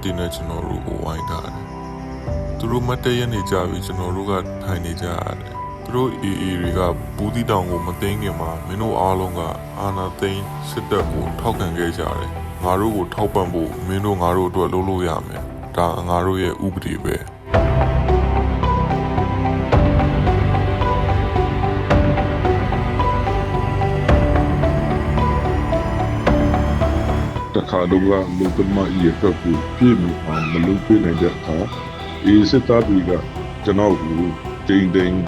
တီနဲ့ကျွန်တော်တို့ကိုဝိုင်းထားတယ်သူတို့မတ်တရနေကြပြီကျွန်တော်တို့ကထိုင်နေကြရတယ်သူတို့အေးတွေကဘူးတီတောင်ကိုမသိမ်းခင်မှာမင်းတို့အားလုံးကအာနာသိန်းစစ်တပ်ကိုထောက်ခံခဲ့ကြတယ်ငါတို့ကိုထောက်ပံ့ဖို့မင်းတို့ငါတို့အတွက်လုပ်လို့ရမယ်ဒါငါတို့ရဲ့ဥပဒေပဲတခါတော့လူကမရေကပ်ကိုပြည့်မအောင်မလုပ်ပြနိုင်တဲ့အခါအေးစစ်သားတွေကကျွန်တော်ကိုတင်း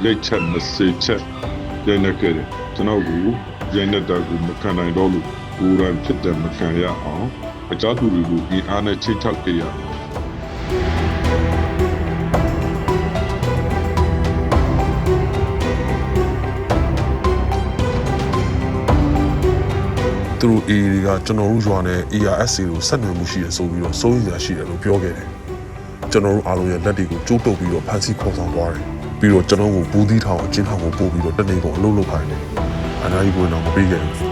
လက်ချက်မစေချက်ရနေကြတယ်ကျွန်တော်ကိုရနေတဲ့ကူမခံနိုင်တော့လို့ကိုယ်တိုင်ဖြစ်တဲ့မခံရအောင်အကြသူတွေကိုဒီအားနဲ့ချိတ်ထောက်ကြရသူတို့အေးတွေကကျွန်တော်တို့ရွာနဲ့ ARSA ကိုဆက်နွယ်မှုရှိရဆိုပြီးတော့စိုးရိမ်ရရှိတယ်လို့ပြောခဲ့တယ်ကျွန်တော်တို့အားလုံးရဲ့လက်တွေကိုကျိုးတုပ်ပြီးတော့ဖမ်းဆီးခေါ်ဆောင်သွားတယ်ပြီးတော့ကျွန်တော်ကိုဘူးသီးထောင်အချင်းထောင်ကိုပို့ပြီးတော့တနေ့ကုန်အလုပ်လုပ်ခိုင်းတယ်အနားကြီးဝင်တော့မပေးခဲ့ဘူး